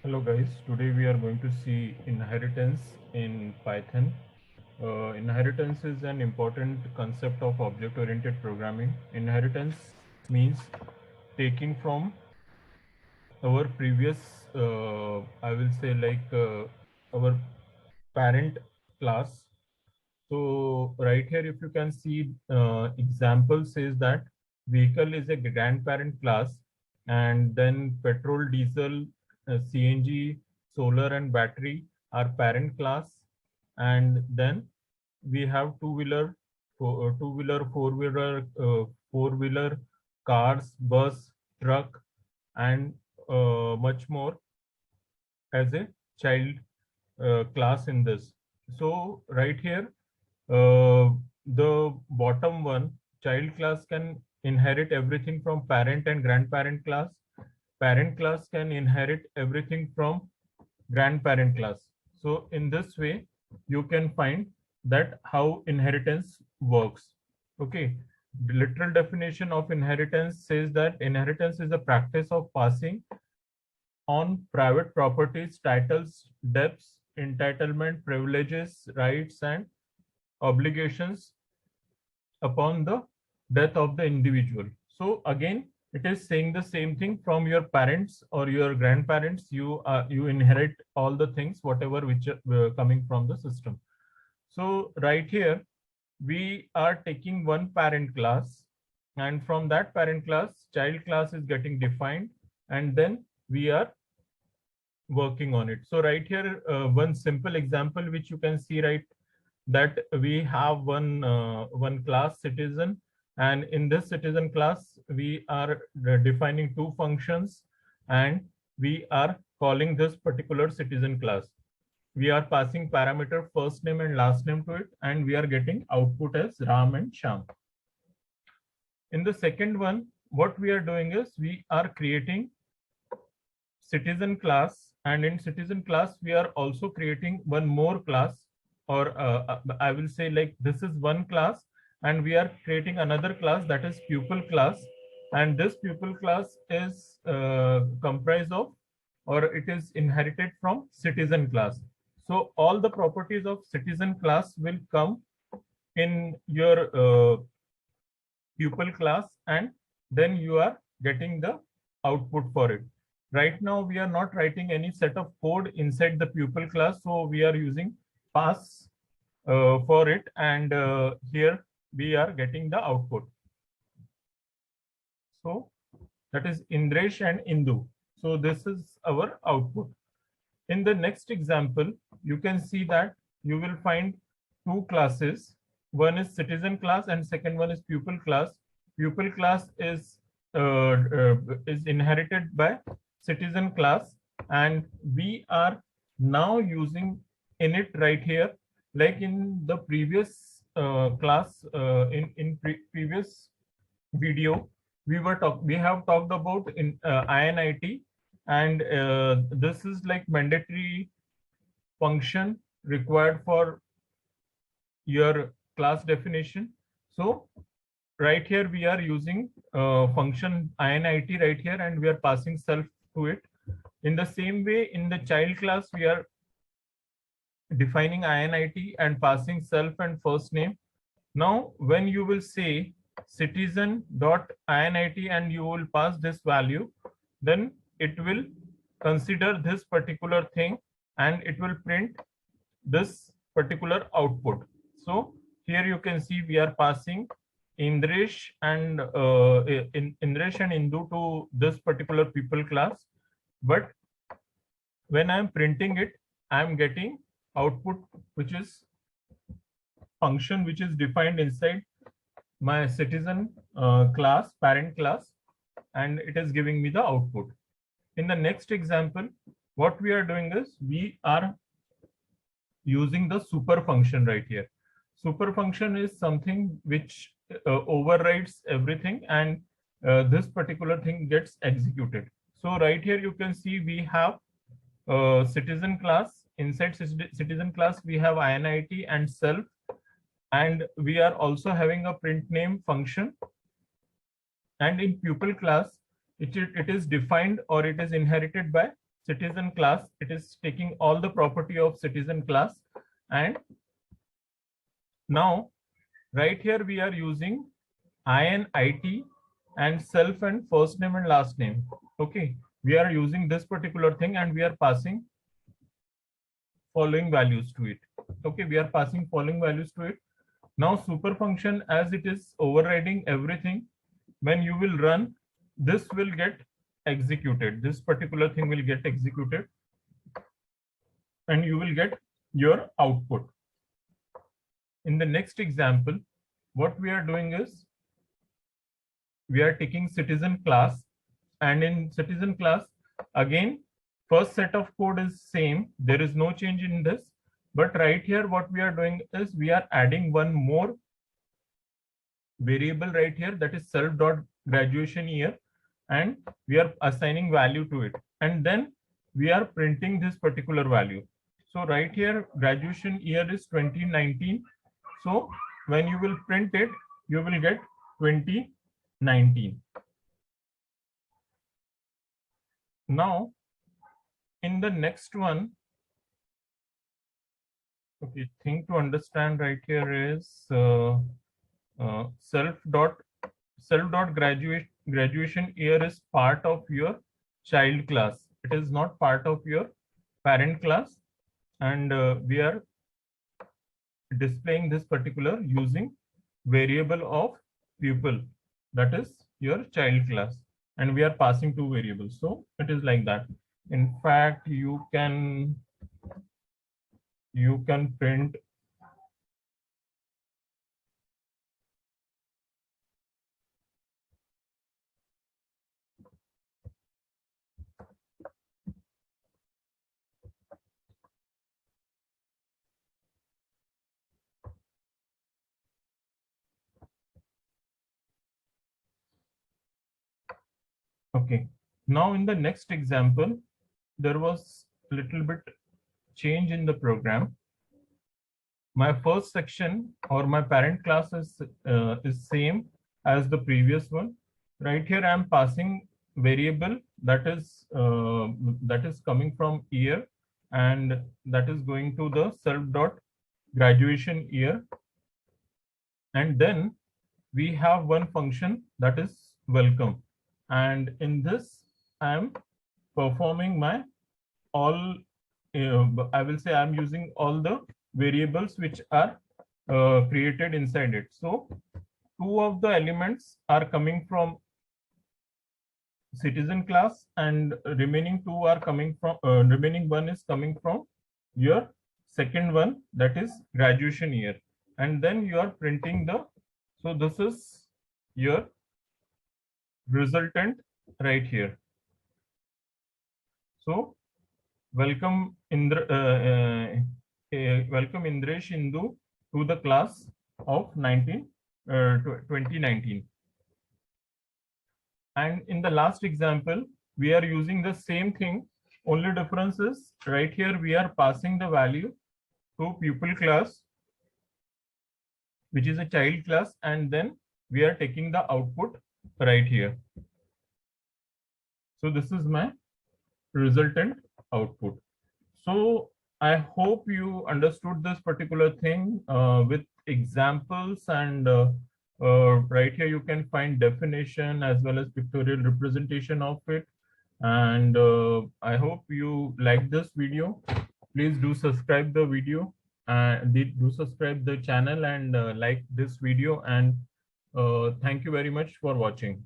Hello guys, today we are going to see inheritance in Python. Inheritance is an important concept of object-oriented programming. Inheritance means taking from our previous, I will say our parent class. So right here, if you can see, example says that vehicle is a grandparent class, and then petrol, diesel, CNG, solar, and battery are parent class, and then we have two-wheeler, four-wheeler, cars, bus, truck, and much more as a child class in this. So right here, the bottom one, child class can inherit everything from parent and grandparent class. Parent class can inherit everything from grandparent class. So in this way, you can find that how inheritance works. Okay. The literal definition of inheritance says that inheritance is the practice of passing on private properties, titles, debts, entitlement, privileges, rights, and obligations upon the death of the individual. So again, it is saying the same thing from your parents or your grandparents. You inherit all the things, whatever which are coming from the system. So right here, we are taking one parent class, and from that parent class, child class is getting defined, and then we are working on it. So right here, one simple example which you can see, right, that we have one class citizen, and in this citizen class we are defining two functions, and we are calling this particular citizen class. We are passing parameter first name and last name to it, and we are getting output as Ram and Sham. In the second one, what we are doing is we are creating citizen class, and in citizen class we are also creating one more class, or I will say like this is one class, and we are creating another class, that is pupil class, and this pupil class is comprised of, or it is inherited from citizen class. So all the properties of citizen class will come in your pupil class, and then you are getting the output for it. Right now, we are not writing any set of code inside the pupil class, so we are using pass for it, and here we are getting the output. So that is Indresh and Indu. So this is our output. In the next example, you can see that you will find two classes. One is citizen class and second one is pupil class. Pupil class is inherited by citizen class, and we are now using init right here, like in the previous class, in previous video we have talked about in INIT, and this is like mandatory function required for your class definition. So right here we are using function INIT right here, and we are passing self to it. In the same way, in the child class we are defining INIT and passing self and first name. Now when you will say citizen dot INIT and you will pass this value, then it will consider this particular thing and it will print this particular output. So here you can see we are passing Indresh and Indu to this particular people class, but when I'm printing it, I'm getting output which is function which is defined inside my citizen class, parent class, and it is giving me the output. In the next example, what we are doing is we are using the super function right here. Super function is something which overrides everything, and this particular thing gets executed. So right here you can see we have citizen class. Inside citizen class we have INIT and self, and we are also having a print name function, and in pupil class it is defined or it is inherited by citizen class. It is taking all the property of citizen class. And now right here we are using IN, IT, and self and first name and last name. Okay, we are using this particular thing and we are passing following values to it. Okay, we are passing following values to it. Now super function, as it is overriding everything, when you will run, this will get executed. This particular thing will get executed and you will get your output. In the next example, what we are doing is we are taking citizen class, and in citizen class, again, first set of code is same. There is no change in this. But right here, what we are doing is we are adding one more variable right here, that is self.graduation year, and we are assigning value to it. And then we are printing this particular value. So right here, graduation year is 2019. So when you will print it, you will get 2019. Now, in the next one, okay, thing to understand right here is graduation year is part of your child class. It is not part of your parent class, and we are displaying this particular using variable of pupil, that is your child class, and we are passing two variables. So it is like that. In fact, you can print okay. Now in the next example, there was a little bit change in the program. My first section or my parent class is same as the previous one. Right here, I am passing variable that is coming from year, and that is going to the self.graduation year. And then we have one function that is welcome, and in this I am performing my all. I will say I'm using all the variables which are created inside it. So two of the elements are coming from citizen class, and remaining two are coming from remaining one is coming from your second one, that is graduation year. And then you are printing the, so this is your resultant right here. So welcome welcome Indresh Indu to the class of 2019. And in the last example, we are using the same thing. Only difference is right here we are passing the value to pupil class, which is a child class, and then we are taking the output right here. So this is my resultant output. So I hope you understood this particular thing with examples, and right here you can find definition as well as pictorial representation of it. And I hope you like this video. Please do subscribe the video, do subscribe the channel, and like this video, and thank you very much for watching.